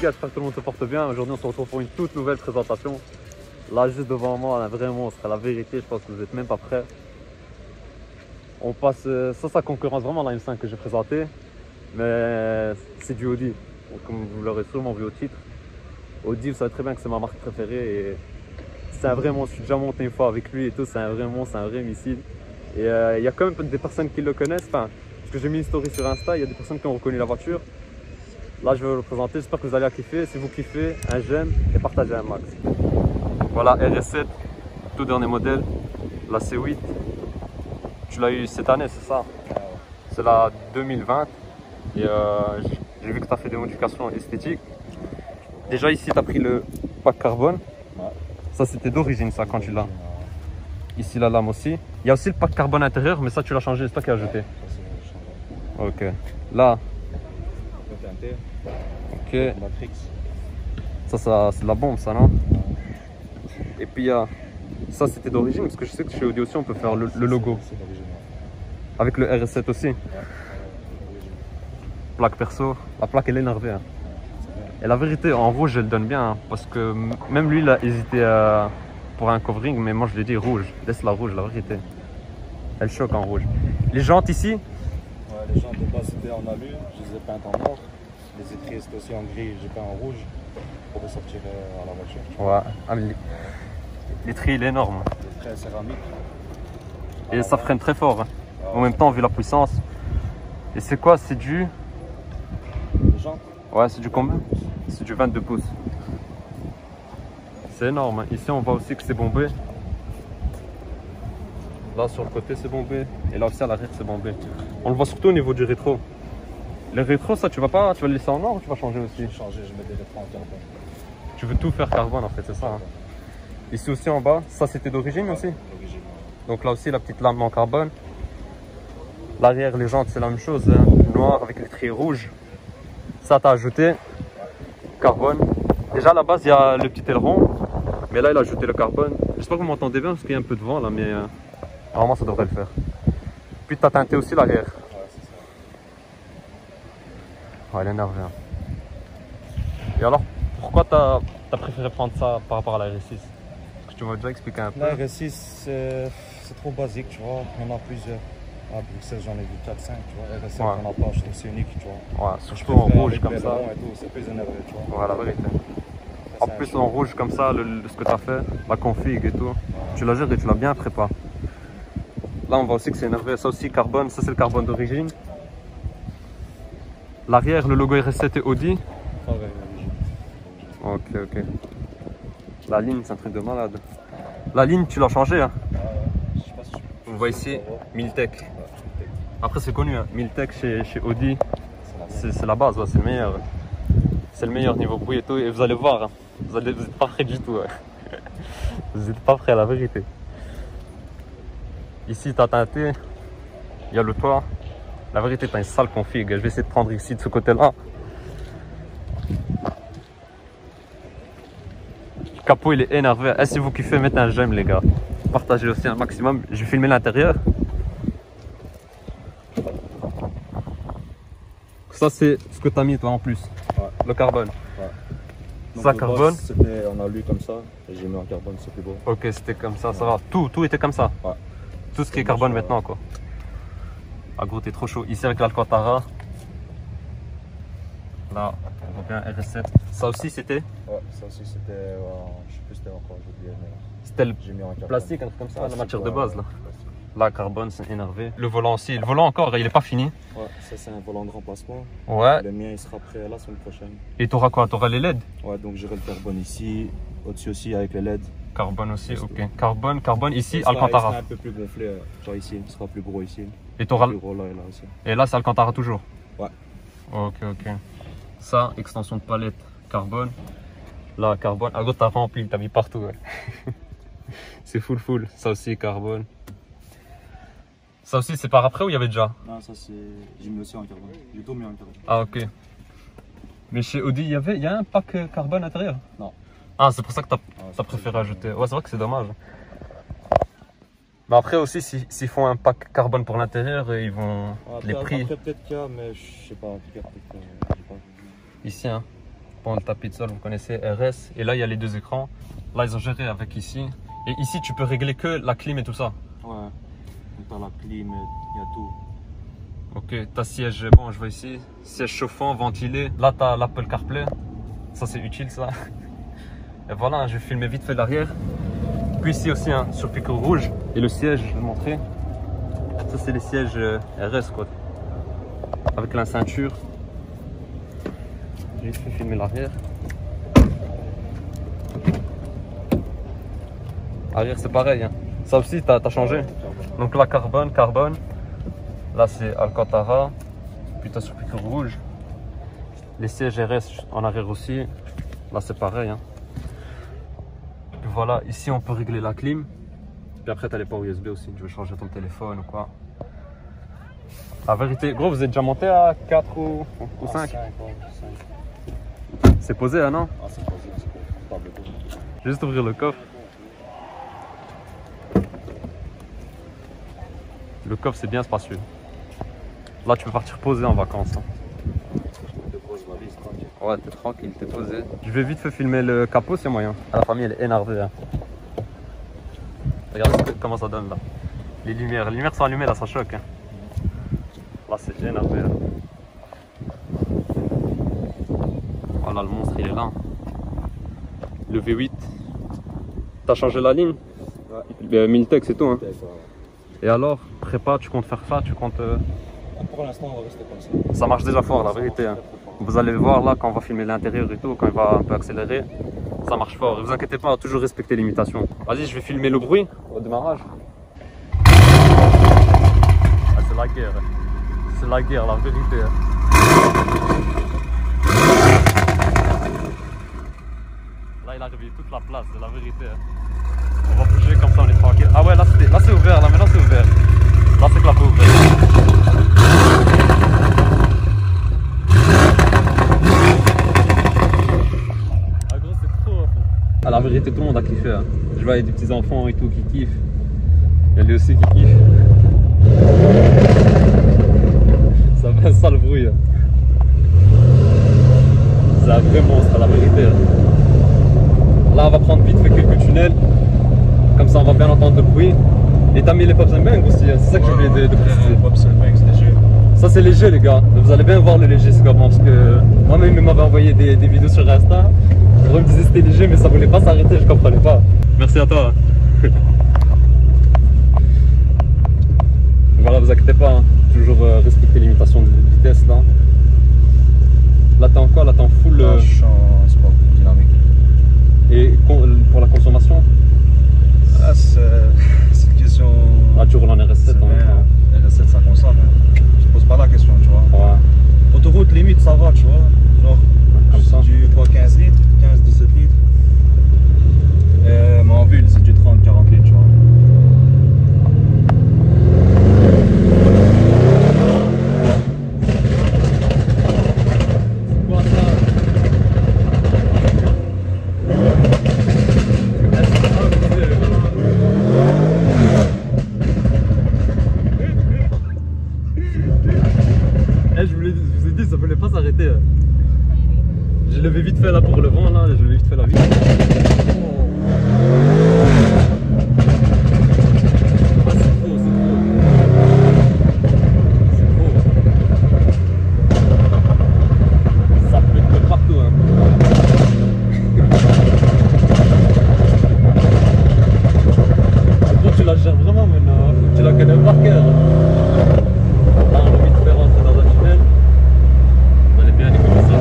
gars, j'espère que tout le monde se porte bien. Aujourd'hui on se retrouve pour une toute nouvelle présentation. Là juste devant moi, là, vraiment, ce sera la vérité, je pense que vous n'êtes même pas prêts. On passe, ça concurrence vraiment la M5 que j'ai présenté. Mais c'est du Audi, donc, comme vous l'aurez sûrement vu au titre. Audi, vous savez très bien que c'est ma marque préférée. Et c'est un vrai monstre, je suis déjà monté une fois avec lui et tout, c'est un vrai monstre, c'est un vrai missile. Et il y a quand même des personnes qui le connaissent, enfin, parce que j'ai mis une story sur Insta, il y a des personnes qui ont reconnu la voiture. Là, je vais vous le présenter, j'espère que vous allez la kiffer. Si vous kiffez, un j'aime et partagez un max. Voilà, RS7, tout dernier modèle, la C8. Tu l'as eu cette année, c'est ça? C'est la 2020. Et j'ai vu que tu as fait des modifications esthétiques. Déjà ici, tu as pris le pack carbone. Ça, c'était d'origine, ça, quand tu l'as. Ici, la lame aussi. Il y a aussi le pack carbone intérieur, mais ça, tu l'as changé, c'est toi qui as ajouté. Ok. Là. Ok. Ça c'est de la bombe, ça, non? Et puis, il y a... Ça, c'était d'origine, parce que je sais que chez Audi aussi, on peut faire le logo. Avec le RS7 aussi. Plaque perso. La plaque, elle est énervée. Hein. Et la vérité, en rouge, elle donne bien. Hein, parce que même lui, il a hésité pour un covering, mais moi, je lui ai dit rouge. Laisse la rouge, la vérité. Elle choque en rouge. Les jantes ici? Ouais, les jantes de base, c'était en alu. Je les ai peintes en or. Les étriers, c'était aussi en gris. J'ai peint en rouge pour ressortir à la voiture. Ouais. Ah, mais l'étrier, il est énorme. L'étrier céramique. Et ça freine très fort. Hein. En même temps, vu la puissance. Et c'est quoi? C'est du... Les jantes? Ouais, c'est du combien? C'est du 22 pouces. C'est énorme. Hein. Ici, on voit aussi que c'est bombé. Là, sur le côté, c'est bombé. Et là aussi, à l'arrière, c'est bombé. On le voit surtout au niveau du rétro. Les rétros, ça, tu vas le laisser en or ou tu vas changer aussi? Je vais changer, je mets des rétros en carbone. Tu veux tout faire carbone, en fait, c'est ça. Hein. Ici aussi, en bas, ça, c'était d'origine aussi? D'origine, ouais. Donc là aussi, la petite lame en carbone. L'arrière, les jantes, c'est la même chose. Hein. Noir avec l'étrier rouge. Ça, t'as ajouté carbone. Déjà, à la base, il y a le petit aileron. Mais là, il a ajouté le carbone. J'espère que vous m'entendez bien parce qu'il y a un peu de vent là. Mais normalement, ça devrait le faire. Puis, tu as teinté aussi l'arrière. Ouais, c'est ça. Ouais, elle est énervée. Hein. Et alors, pourquoi tu as préféré prendre ça par rapport à la RS6? Parce que tu m'as déjà expliqué un peu. La RS6, c'est trop basique, tu vois. Il y en a plusieurs. À Bruxelles, j'en ai vu 4-5, tu vois. RS7, Ouais. on n'a pas, je trouve que c'est unique, tu vois. Ouais, surtout en rouge comme ça. C'est plus énervé, tu vois. Ouais, la vérité. En plus, en rouge comme ça, ce que tu as fait, la config et tout, ouais. Tu l'as géré, tu l'as bien préparé. Là, on voit aussi que c'est énervé. Ça aussi, carbone, ça c'est le carbone d'origine. L'arrière, le logo RS7 et Audi. Pareil, ok, ok. La ligne, c'est un truc de malade. La ligne, tu l'as changé. Hein. je sais pas si on voit ici Miltech. Après, c'est connu, hein. Miltech chez Audi, c'est la base, ouais, c'est le meilleur. C'est le meilleur niveau bruit et tout. Et vous allez voir, hein. Vous n'êtes pas prêts du tout. Ouais. Vous n'êtes pas prêts à la vérité. Ici, tu as teinté. Il y a le toit. La vérité, tu as une sale config. Je vais essayer de prendre ici de ce côté-là. Le capot, il est énervé. Et si vous kiffez, mettez un j'aime, les gars. Partagez aussi un maximum. Je vais filmer l'intérieur. Ça, c'est ce que tu as mis, toi, en plus. Ouais. Le carbone. Ouais. Donc, ça, carbone. C'était en alu comme ça. Et j'ai mis en carbone, c'est plus beau. Ok, c'était comme ça, ça va. Tout était comme ça. Ouais. Tout ce qui est carbone maintenant, quoi. Ah, gros, t'es trop chaud. Ici, avec l'Alcantara. Là, on voit bien RS7. Ça aussi, c'était? Ouais, ça aussi, c'était. Je sais plus c'était encore, j'ai oublié. C'était le plastique, un truc comme ça, la matière de base, là. Là, carbone, c'est énervé. Le volant aussi. Le volant encore, il est pas fini. Ouais, ça, c'est un volant de remplacement. Ouais. Le mien, il sera prêt la semaine prochaine. Et t'auras quoi? T'auras les LED? Ouais, donc j'aurai le carbone ici. Au-dessus aussi, avec les LED. Carbone aussi, ok. Carbone ici, il sera Alcantara. un peu plus gonflé, genre ici. Il sera plus gros ici. Et t'auras plus gros là et là aussi. Et là, c'est Alcantara toujours? Ouais. Ok, ok. Ça, extension de palette carbone. Là, carbone. Ah, gros, t'as rempli, t'as mis partout. Ouais. C'est full. Ça aussi, carbone. Ça aussi, c'est par après ou il y avait déjà? Non, ça c'est. J'ai mis aussi en carbone. J'ai tout mis en carbone. Ah, ok. Mais chez Audi, il y a un pack carbone intérieur? Non. Ah, c'est pour ça que t'as préféré ajouter. Ouais, c'est vrai que c'est dommage. Mais après aussi, s'ils font un pack carbone pour l'intérieur, ils vont. Après, les prix. Après, peut-être qu'il y a, mais je sais pas. En tout cas, peut-être que j'ai pas vu. Ici, hein. Bon, le tapis de sol, vous connaissez, RS. Et là, il y a les deux écrans. Là, ils ont géré avec ici. Et ici, tu peux régler que la clim et tout ça. Ouais. T'as la clim, il y a tout. Ok, t'as siège, bon, je vois ici. Siège chauffant, ventilé. Là, t'as l'Apple CarPlay. Ça, c'est utile, ça. Et voilà, je vais filmer vite fait l'arrière. Puis ici aussi, hein, sur piqueur rouge. Et le siège, je vais le montrer. Ça, c'est les sièges RS, quoi. Avec la ceinture. J'ai vite fait filmer l'arrière. Arrière, c'est pareil. Hein. Ça aussi, t'as changé. Donc là, carbone. Là, c'est Alcantara. Puis t'as sur piqueur rouge. Les sièges RS en arrière aussi. Là, c'est pareil. Hein. Puis voilà, ici, on peut régler la clim. Puis après, t'as les ports USB aussi. Tu veux changer ton téléphone ou quoi. La vérité, gros, vous êtes déjà monté à 4 ou 5? 5. C'est posé, hein, non? Ah, c'est posé, c'est posé. Je vais juste ouvrir le coffre. Le coffre, c'est bien spacieux. Là, tu peux partir poser en vacances. Hein. Je dépose ma liste tranquille. Ouais, t'es tranquille, t'es posé. Je vais vite fait filmer le capot, c'est moyen. Ah, la famille, elle est énervée. Hein. Regardez comment ça donne là. Les lumières sont allumées, là, ça choque. Hein. Là, c'est énervé. Hein. Voilà, le monstre, il est là. Le V8. T'as changé la ligne? Ouais. Miltech, c'est tout. Hein. Et alors, prépa, tu comptes faire ça? Tu comptes. Pour l'instant, on va rester comme ça. Ça marche déjà fort, la vérité. Hein. Vous allez le voir là, quand on va filmer l'intérieur et tout, quand il va un peu accélérer, ça marche fort. Ne vous inquiétez pas, toujours respecter l'imitation. Vas-y, je vais filmer le bruit au démarrage. Ah, c'est la guerre. C'est la guerre, la vérité. Là, il a réveillé toute la place, c'est la vérité. On va bouger comme ça, on est tranquille. Ah ouais, là c'est ouvert, là maintenant c'est ouvert. Là c'est clapé ouvert. Ah gros, c'est trop. À la vérité, tout le monde a kiffé. Hein. Je vois, il y a des petits enfants et tout qui kiffent. Il y a lui aussi qui kiffe. Ça fait un sale bruit. Hein. C'est un vrai monstre, à la vérité. Hein. Là, on va prendre vite fait quelques tunnels. Comme ça, on va bien entendre le bruit. Et t'as mis les Pops and Bang aussi, hein. C'est ça que j'ai oublié de préciser. Pops and Bang, c'est léger. Ça, c'est léger, les gars. Vous allez bien voir le léger, c'est comment. Parce que moi-même, il m'avait envoyé des vidéos sur Insta. Il me disait que c'était léger, mais ça voulait pas s'arrêter, je comprenais pas. Merci à toi. Voilà, vous inquiétez pas. Hein. Toujours respecter les limitations de vitesse, là. Là, t'es en quoi? Là, t'es en full. Là, je suis en sport dynamique. Et pour la consommation? Ah, c'est une question. Ah, tu roules en RS7 en même temps. RS7, ça consomme. Hein. Je te pose pas la question, tu vois. Ouais. Autoroute, limite, ça va, tu vois. Genre, comme ça. C'est du 15 litres, 15-17 litres. Mais en ville, c'est du 30-40 litres, tu vois. Je vous ai dit, ça voulait pas s'arrêter. Je l'avais vite fait là pour le vent, là, je l'ai vite fait la vie. Ah, c'est trop, c'est trop. C'est trop. Ça pète de partout, hein. C'est bon, tu la gères vraiment maintenant, tu la connais par cœur. Là, on a vite fait rentrer dans un tunnel. On allait bien écouter ça.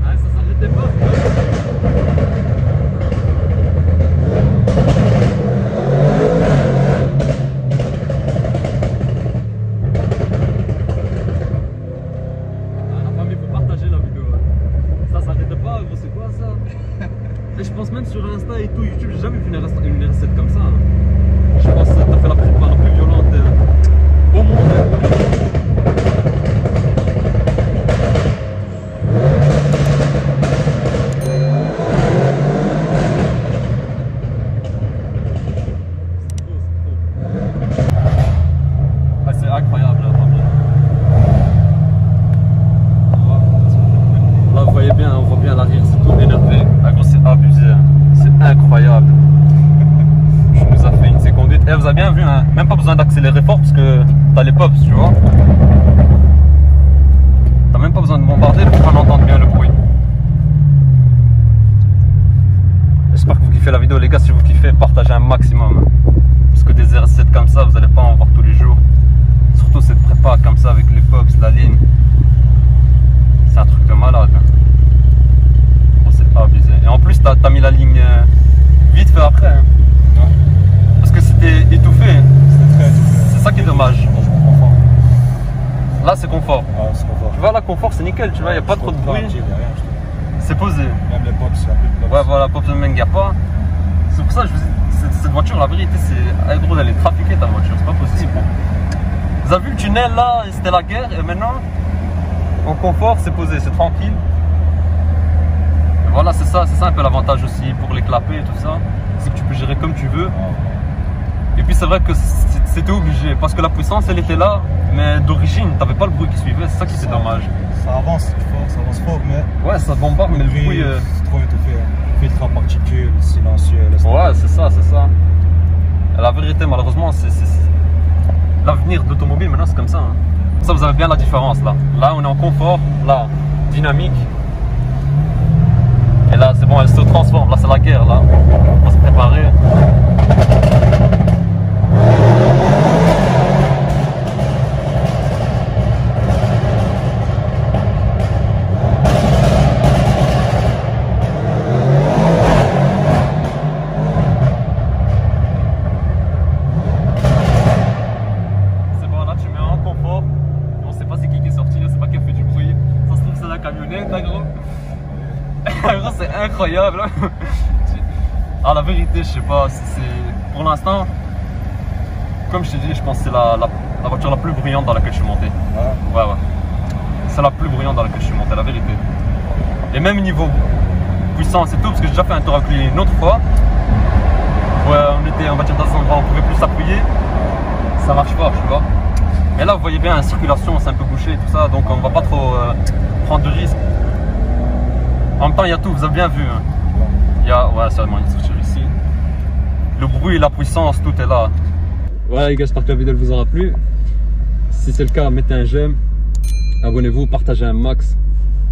Ah, ça s'arrêtait pas. Et je pense même sur Insta et tout, YouTube, j'ai jamais vu une RS7 comme ça. Hein. Je pense que t'as fait la prépa la plus violente au monde. Ah, c'est incroyable là, là, vous voyez bien, on voit bien l'arrière, c'est tout énervé. Ah, gros, c'est abusé, hein. C'est incroyable. Je nous a fait une conduite. Eh, vous avez bien vu, hein. Même pas besoin d'accélérer fort parce que t'as les pops, tu vois. T'as même pas besoin de bombarder pour qu'on entende bien le bruit. J'espère que vous kiffez la vidéo, les gars. Si vous kiffez, partagez un maximum. Parce que des RS7 comme ça, vous n'allez pas en voir tous les jours. Surtout cette prépa comme ça avec les pops, la ligne. C'est un truc de malade. Bon, c'est pas abusé. Et en plus, t'as mis la ligne vite fait après. Hein. Ouais. Parce que c'était étouffé. C'était très étouffé. C'est ça qui est dommage. Là, c'est confort. Ah, c'est confort. Tu vois, là, confort, c'est nickel. Tu vois, il n'y a pas trop de bruit. C'est posé. Même les pops, il n'y a plus de pops. Ouais, voilà, pops de il n'y a pas. C'est pour ça que je vous dis, cette voiture, la vérité, c'est. Gros, elle est trafiquée ta voiture, c'est pas possible. Vous avez vu le tunnel là, c'était la guerre, et maintenant, en confort, c'est posé, c'est tranquille. Et voilà, c'est ça un peu l'avantage aussi pour les clapets et tout ça. C'est que tu peux gérer comme tu veux. Et puis c'est vrai que c'était obligé, parce que la puissance, elle était là, mais d'origine, t'avais pas le bruit qui suivait, c'est ça qui était dommage. Ça avance fort, mais. Ouais, ça bombarde, mais le bruit. C'est trop étouffé. Filtre à particules, silencieux. Ouais, c'est ça. Et la vérité, malheureusement, c'est l'avenir de l'automobile maintenant, c'est comme ça. Hein. Ça, vous avez bien la différence là. Là, on est en confort, là, dynamique. Et là, c'est bon, elle se transforme. Là, c'est la guerre, là. On va se préparer. C'est incroyable. Ah, la vérité, je sais pas, pour l'instant, comme je t'ai dit, je pense que c'est la voiture la plus bruyante dans laquelle je suis monté. Ouais. C'est la plus bruyante dans laquelle je suis monté, la vérité. Et même niveau puissance et tout, parce que j'ai déjà fait un tour avec lui une autre fois. Ouais, on était en voiture dans un endroit, on pouvait plus s'appuyer. Ça marche pas, tu vois. Mais là, vous voyez bien, la circulation, c'est un peu bouché et tout ça, donc on va pas trop prendre de risques. En même temps, il y a tout, vous avez bien vu. Hein. Il y a, ouais, c'est vraiment une structure ici. Le bruit, la puissance, tout est là. Voilà les gars, j'espère que la vidéo vous aura plu. Si c'est le cas, mettez un j'aime, abonnez-vous, partagez un max.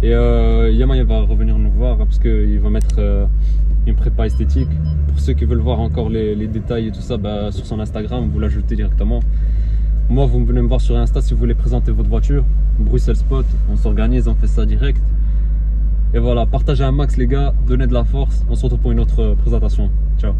Et Yaman il va revenir nous voir parce qu'il va mettre une prépa esthétique. Pour ceux qui veulent voir encore les détails et tout ça, bah, sur son Instagram, vous l'ajoutez directement. Moi, vous venez me voir sur Insta si vous voulez présenter votre voiture. Bruxelles Spot, on s'organise, on fait ça direct. Et voilà, partagez un max les gars, donnez de la force, on se retrouve pour une autre présentation. Ciao.